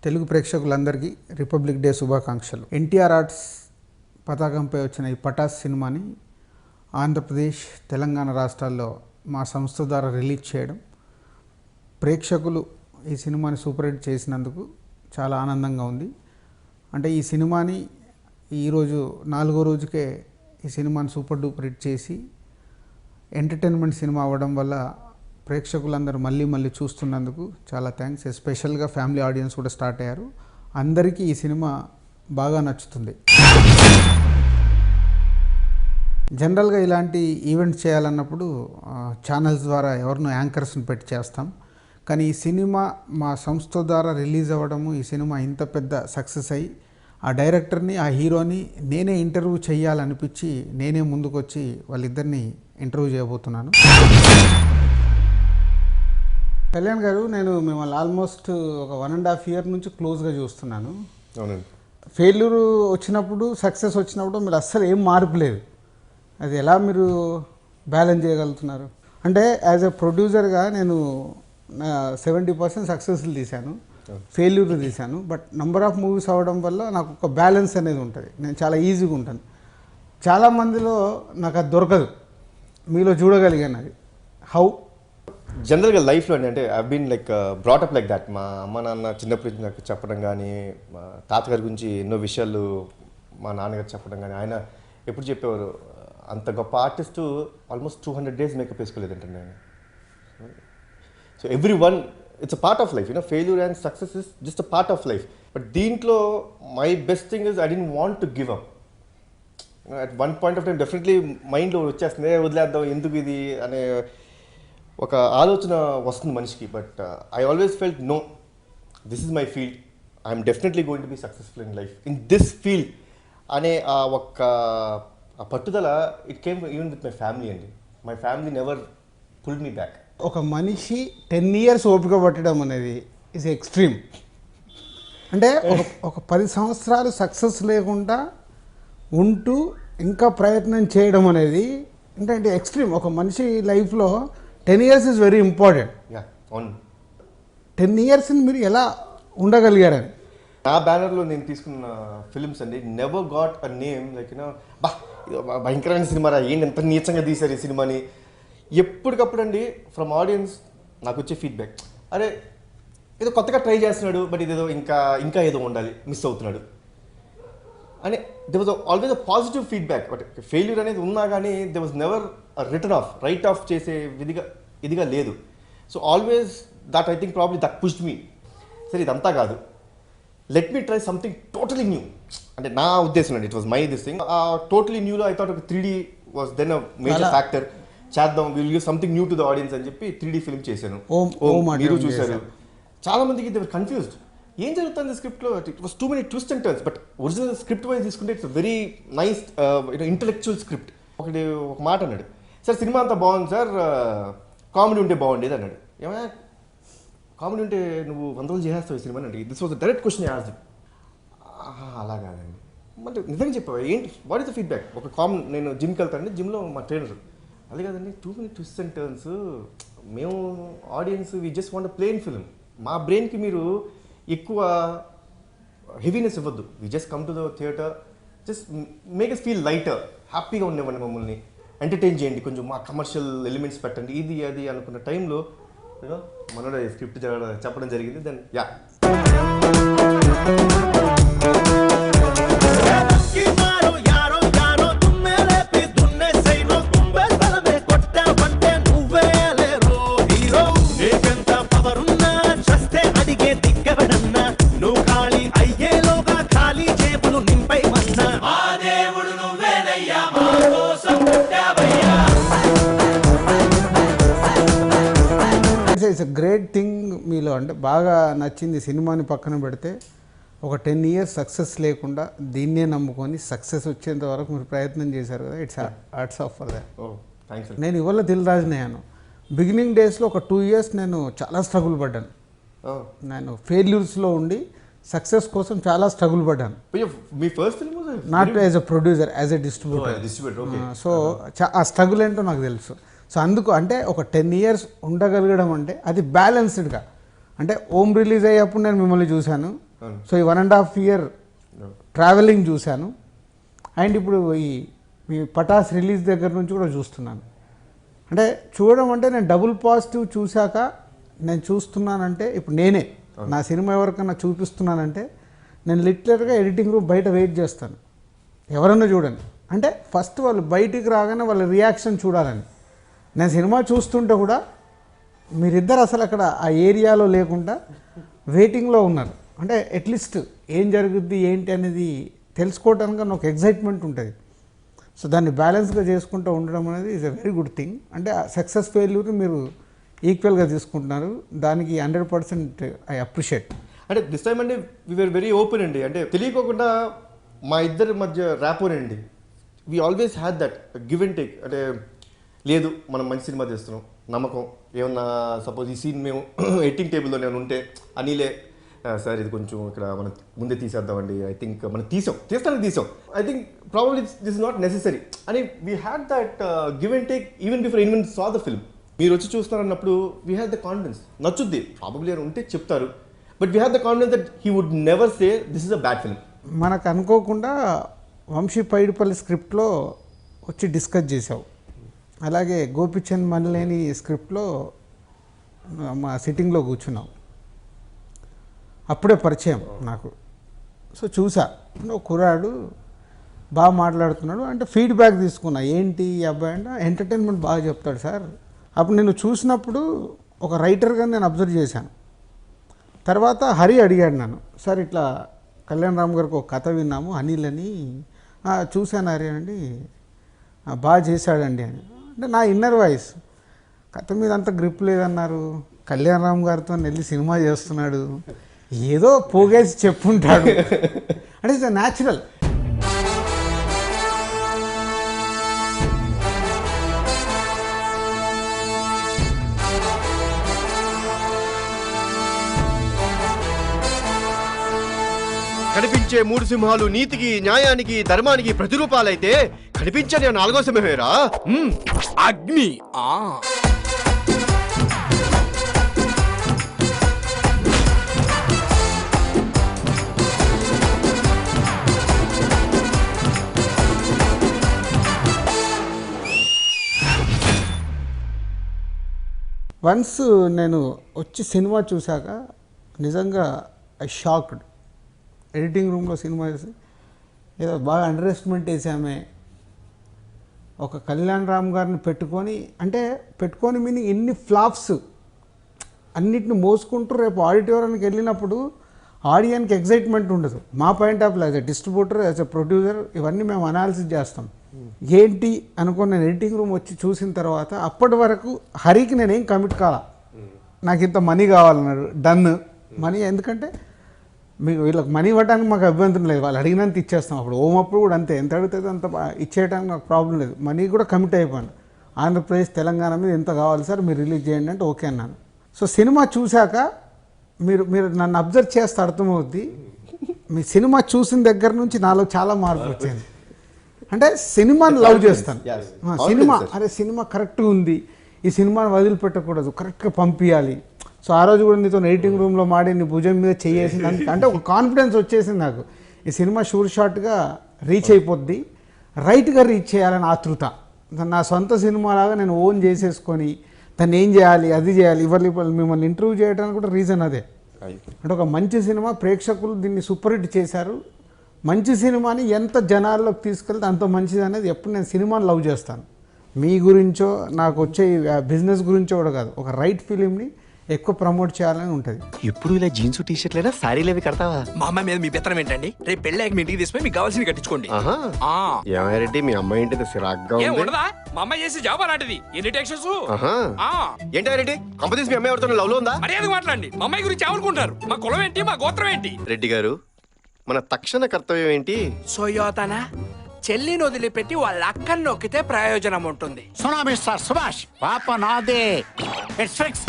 తెలుగు ప్రేక్షకులందరికీ republic day శుభాకాంక్షలు. NTR arts పతాకంపై వచ్చిన ఈ పటాస్ సినిమాని ఆంధ్రప్రదేశ్, తెలంగాణ రాష్ట్రాల్లో మా సంస్థ ద్వారా రిలీజ్ చేయడం, ప్రేక్షకులు ఈ సినిమాని సూపర్ హిట్ చేసినందుకు చాలా ఆనందంగా ఉంది. అంటే ఈ సినిమాని ఈరోజు 4వ రోజుకే ఈ సినిమాని సూపర్ డూపర్ హిట్ చేసి ఎంటర్టైన్మెంట్ సినిమా అవ్వడం వల్ల ప్రేక్షకులందరూ మళ్ళీ చూస్తున్నందుకు చాలా థ్యాంక్స్. ఎస్పెషల్గా ఫ్యామిలీ ఆడియన్స్ కూడా స్టార్ట్ అయ్యారు. అందరికీ ఈ సినిమా బాగా నచ్చుతుంది. జనరల్గా ఇలాంటి ఈవెంట్స్ చేయాలన్నప్పుడు ఛానల్స్ ద్వారా ఎవరినో యాంకర్స్ని పెట్టి చేస్తాం. కానీ ఈ సినిమా మా సంస్థ ద్వారా రిలీజ్ అవ్వడము, ఈ సినిమా ఇంత పెద్ద సక్సెస్ అయ్యి ఆ డైరెక్టర్ని, ఆ హీరోని నేనే ఇంటర్వ్యూ చేయాలనిపించి నేనే ముందుకొచ్చి వాళ్ళిద్దరిని ఇంటర్వ్యూ చేయబోతున్నాను. కళ్యాణ్ గారు, నేను మిమ్మల్ని ఆల్మోస్ట్ ఒక 1.5 year నుంచి క్లోజ్గా చూస్తున్నాను. ఫెయిల్యూర్ వచ్చినప్పుడు, సక్సెస్ వచ్చినప్పుడు మీరు అస్సలు ఏం మార్పు లేదు. అది ఎలా మీరు బ్యాలెన్స్ చేయగలుగుతున్నారు? అంటే యాజ్ ఎ ప్రొడ్యూసర్గా నేను 70% సక్సెస్లు తీశాను, ఫెయిల్యూర్ తీశాను. బట్ నెంబర్ ఆఫ్ మూవీస్ అవ్వడం వల్ల నాకు ఒక బ్యాలెన్స్ అనేది ఉంటుంది. నేను చాలా ఈజీగా ఉంటాను. చాలామందిలో నాకు అది దొరకదు, మీలో చూడగలిగాను. అది హౌ? జనరల్గా లైఫ్లో అంటే I been like brought up like that. మా అమ్మ నాన్న చిన్నప్పటి నుంచి నాకు చెప్పడం కానీ, మా తాతగారి గురించి ఎన్నో విషయాలు మా నాన్నగారు చెప్పడం కానీ, ఆయన ఎప్పుడు చెప్పేవారు, అంత గొప్ప ఆర్టిస్టు ఆల్మోస్ట్ 200 days మేకప్ వేసుకోలేదంటే నేను. So everyone, it's a part of life, failure and success is just a part of life. But దీంట్లో my best thing is I don't want to give up. At one point of time definitely మైండ్లో వచ్చేస్తుంది, వదిలేద్దాం ఎందుకు ఇది అనే ఒక ఆలోచన వస్తుంది మనిషికి. But I always felt no, this is my field, I'm definitely going to be successful in life in this field అనే ఆ పట్టుదల it came even with my family అండి. My family never pulled me back. ఒక మనిషి 10 years ఓపిక పట్టడం అనేది is extreme. అంటే ఒక 10 సంవత్సరాలు సక్సెస్ లేకుండా ఉంటూ ఇంకా ప్రయత్నం చేయడం అనేది అంటే ఎక్స్ట్రీమ్. ఒక మనిషి లైఫ్లో 10 years is very important. 10 years మీరు ఎలా ఉండగలిగారని నా బ్యానర్లో నేను తీసుకున్న ఫిల్మ్స్ అండి never got a name like బా భయంకరమైన సినిమా రా, ఏంటి ఎంత నీచంగా తీశారు ఈ సినిమాని. ఎప్పటికప్పుడు అండి ఫ్రమ్ ఆడియన్స్ నాకు వచ్చే ఫీడ్బ్యాక్, అరే ఏదో కొత్తగా ట్రై చేస్తున్నాడు, బట్ ఇదేదో ఇంకా ఏదో ఉండాలి, మిస్ అవుతున్నాడు అని. They was always a positive feedback. But failure అనేది ఉన్నా కానీ they was never return off, write off చేసే ఇదిగా లేదు. So always that I think probably that pushed me. సరే ఇదంతా కాదు, let me try something totally new. అంటే నా ఉద్దేశం అండి, it was my this thing. Totally న్యూలో ఐ థాట్ ఒక 3D was then a major factor. చేద్దాం, will give something new to the audience అని చెప్పి 3D ఫిల్మ్ చేశాను. మీరు చూశారు. చాలా మందికి దే వర్ కన్ఫ్యూజ్డ్, ఏం జరుగుతుంది స్క్రిప్ట్లో, it was too many twist and turns. But original script wise తీసుకుంటే it's very nice intellectual script. ఒక మాట అన్నాడు, సార్ సినిమా అంతా బాగుంది సార్, కామెడీ ఉంటే బాగుండేది అన్నాడు. ఏమైనా కామెడీ ఉంటే నువ్వు 100 రోజులు చేసేస్తావు ఈ సినిమా అంటే this was direct question as. అలా కాదండి, అంటే నిజంగా చెప్పావా ఏంటి, వాట్ ఈస్ ద ఫీడ్బ్యాక్? ఒక నేను జిమ్కి వెళ్తానండి, జిమ్లో మా ట్రైనర్, అదే కాదండి too many twist and turns, మేము audience we just want plain film, మా బ్రెయిన్కి మీరు ఎక్కువ హెవీనెస్ ఇవ్వద్దు, we just come to the theatre, just make us feel lighter, హ్యాపీగా ఉండేవండి, మమ్మల్ని ఎంటర్టైన్ చేయండి, కొంచెం మా కమర్షియల్ ఎలిమెంట్స్ పెట్టండి, ఇది అది అనుకున్న టైంలో మనోడ స్క్రిప్ట్ చెప్పడం జరిగింది. Then yeah it's a great thing మీలో. అంటే బాగా నచ్చింది సినిమాని పక్కన పెడితే, ఒక 10 years సక్సెస్ లేకుండా దీన్నే నమ్ముకొని సక్సెస్ వచ్చేంత వరకు మీరు ప్రయత్నం చేశారు కదా, it's hats off for that. నేను ఇవాళ దిల్ రాజునయ్యాను. బిగినింగ్ డేస్లో ఒక 2 years నేను చాలా స్ట్రగుల్ పడ్డాను. నేను ఫెయిల్యూర్స్లో ఉండి సక్సెస్ కోసం చాలా స్ట్రగుల్ పడ్డాను. మీ first film not as a producer, as a distributor. So ఆ స్ట్రగుల్ ఏంటో నాకు తెలుసు. సో అందుకు అంటే ఒక 10 years ఉండగలగడం అంటే అది బ్యాలెన్స్డ్గా. అంటే ఓమ్ రిలీజ్ అయ్యేప్పుడు నేను మిమ్మల్ని చూశాను, సో ఈ 1.5 year ట్రావెలింగ్ చూశాను. అండ్ ఇప్పుడు మీ పటాస్ రిలీజ్ దగ్గర నుంచి కూడా చూస్తున్నాను. అంటే చూడడం అంటే నేను డబుల్ పాజిటివ్ చూశాక నేను చూస్తున్నానంటే ఇప్పుడు నేనే నా సినిమా ఎవరికన్నా చూపిస్తున్నానంటే నేను లిటరల్గా ఎడిటింగ్ రూమ్ బయట వెయిట్ చేస్తాను, ఎవరన్నా చూడండి అంటే ఫస్ట్ వాళ్ళు బయటికి రాగానే వాళ్ళ రియాక్షన్ చూడాలని. నేను సినిమా చూస్తుంటే కూడా మీరిద్దరు అసలు అక్కడ ఆ ఏరియాలో లేకుండా వెయిటింగ్లో ఉన్నారు. అంటే అట్లీస్ట్ ఏం జరుగుద్ది ఏంటి అనేది తెలుసుకోవడానికి నాకు ఎగ్జైట్మెంట్ ఉంటుంది. సో దాన్ని బ్యాలెన్స్గా చేసుకుంటూ ఉండడం అనేది is a very good thing. అంటే సక్సెస్ ఫెయిల్యూర్ని మీరు ఈక్వల్గా తీసుకుంటున్నారు, దానికి 100% ఐ అప్రిషియేట్. అంటే దిస్ టైమ్ అంటే వీఆర్ వెరీ ఓపెన్ అండి. అంటే తెలియకోకుండా మా ఇద్దరి మధ్య ర్యాపోర్ అండి. We always had that give and take. అంటే లేదు మనం మంచి సినిమా తీస్తున్నాం నమ్మకం. ఏమన్నా సపోజ్ ఈ సీన్ మేము ఎడిటింగ్ టేబుల్లో నేను ఉంటే అనిలే సార్ ఇది కొంచెం ఇక్కడ మనం ముందే తీసేద్దామండి, ఐ థింక్ మనం తీస్తాం. I think probably this is not necessary అని we had that give and take even before anyone saw the film. మీరు వచ్చి చూస్తారన్నప్పుడు వీ హ్యాడ్ ద కాన్ఫిడెన్స్. నచ్చుద్ది ప్రాబబ్లీ అని ఉంటే చెప్తారు, but we had the confidence that he would never say this is a bad film. మనకు అనుకోకుండా వంశీ పైడిపల్లి స్క్రిప్ట్లో వచ్చి డిస్కస్ చేసావు, అలాగే గోపిచంద్ మనలేని స్క్రిప్ట్లో మా సిట్టింగ్లో కూర్చున్నావు. అప్పుడే పరిచయం నాకు. సో చూసా ఒక కుర్రాడు బాగా మాట్లాడుతున్నాడు అంటే ఫీడ్బ్యాక్ తీసుకున్నా, ఏంటి ఈ అబ్బాయి అంటే ఎంటర్టైన్మెంట్ బాగా చెప్తాడు సార్. అప్పుడు నేను చూసినప్పుడు ఒక రైటర్గా నేను అబ్జర్వ్ చేశాను. తర్వాత హరి అడిగాడు నన్ను, సార్ ఇట్లా కళ్యాణ్ రామ్ గారికి ఒక కథ విన్నాము అనిల్ అని, చూశాను హరి అండి, బాగా చేశాడండి అని. అంటే నా ఇన్నర్ వాయిస్ కథ మీద అంత గ్రిప్ లేదన్నారు, కళ్యాణ్ రామ్ గారితో వెళ్ళి సినిమా చేస్తున్నాడు, ఏదో పోగేసి చెప్పుంటాడు అంటే ఇట్స్ న్యాచురల్. కనిపించే 3 సింహాలు నీతికి న్యాయానికి ధర్మానికి ప్రతిరూపాలైతే కనిపించని 4వ సింహమేరా అగ్ని. వన్స్ నేను వచ్చి సినిమా చూశాక నిజంగా ఐ షాక్డ్. ఎడిటింగ్ రూమ్లో సినిమా చేసి ఏదో బాగా అండర్ ఎస్టిమేట్ వేసామే, ఒక కళ్యాణ్ రామ్ గారిని పెట్టుకొని మీనింగ్ ఎన్ని ఫ్లాప్స్ అన్నిటిని మోసుకుంటూ రేపు ఆడిటోరియానికి వెళ్ళినప్పుడు ఆడియన్కి ఎగ్జైట్మెంట్ ఉండదు. మా point of view as a distributor, as a producer ఇవన్నీ మేము అనాలిసిస్ చేస్తాం. ఏంటి అనుకుని నేను ఎడిటింగ్ రూమ్ వచ్చి చూసిన తర్వాత అప్పటి వరకు హరికి నేనేం కమిట్ కాలా, నాకు ఇంత మనీ కావాలన్నాడు, డన్ మనీ. ఎందుకంటే మీకు వీళ్ళకి మనీ ఇవ్వడానికి మాకు అభ్యంతరం లేదు, వాళ్ళు అడిగినంత ఇచ్చేస్తాం. అప్పుడు అప్పుడు కూడా అంతే, ఎంత అడిగితే అంత ఇచ్చేయడానికి నాకు ప్రాబ్లం లేదు. మనీ కూడా కమిట్ అయిపోయాను. ఆంధ్రప్రదేశ్ తెలంగాణ మీద ఎంత కావాలి సార్ మీరు రిలీజ్ చేయండి అంటే ఓకే అన్నాను. సో సినిమా చూశాక మీరు నన్ను అబ్జర్వ్ చేస్తే అర్థమవుద్ది, మీ సినిమా చూసిన దగ్గర నుంచి నాలో చాలా మార్పు వచ్చింది. అంటే సినిమాని లవ్ చేస్తాను. సినిమా కరెక్ట్గా ఉంది, ఈ సినిమాని వదిలిపెట్టకూడదు, కరెక్ట్గా పంపించాలి. సో ఆ రోజు కూడా నీతో ఎడిటింగ్ రూమ్లో మాడి నీ భుజం మీద చేయేసింది అంటే ఒక కాన్ఫిడెన్స్ వచ్చేసింది నాకు. ఈ సినిమా షూర్ షాట్గా రీచ్ అయిపోద్ది, రైట్గా రీచ్ చేయాలని ఆతృత. నా సొంత సినిమాలాగా నేను ఓన్ చేసేసుకొని దాన్ని ఏం చేయాలి అది చేయాలి. ఇవాళ మిమ్మల్ని ఇంటర్వ్యూ చేయడానికి కూడా రీజన్ అదే. అంటే ఒక మంచి సినిమా ప్రేక్షకులు దీన్ని సూపర్ హిట్ చేశారు, మంచి సినిమాని ఎంత జనాల్లోకి తీసుకెళ్తే అంత మంచిది అనేది ఎప్పుడు నేను సినిమాని లవ్ చేస్తాను. మీ గురించో నాకు వచ్చే బిజినెస్ గురించో కూడా కాదు, ఒక రైట్ ఫిలింని ఎక్కువ ప్రమోట్ చేయాలని ఉంటుంది. ఎప్పుడు ఇలా జీన్స్ టీషర్ట్లేనా సారీలు అవి కడతావా? మా అమ్మాయి మీద మీ పెత్తనం ఏంటండి? రేపు పెళ్ళాక మీ ఇంటికి తీసుకుని మీకు కావాల్సింది కట్టించుకోండి. ఏమారెడ్డి మీ అమ్మాయి ఏంటి సిరాగ్గా ఉండదా? మా అమ్మాయి చేసి జాబ్ అలాంటిది. ఎన్ని టెక్షన్స్ ఏంటి కంపెనీస్ మీ అమ్మాయి ఎవరితో లవ్ లో ఉందా? మర్యాదగా మాట్లాడండి. మా అమ్మాయి గురించి ఏమనుకుంటారు? మా కులం ఏంటి, మా గోత్రం ఏంటి? రెడ్డి గారు మన తక్షణ కర్తవ్యం ఏంటి? సోయోతనా చెల్లిని వదిలిపెట్టి వాళ్ళ అక్కని నొక్కితే ప్రయోజనం ఉంటుంది. సునా మిస్టర్ సుభాష్ పాప నాదే. It's fix.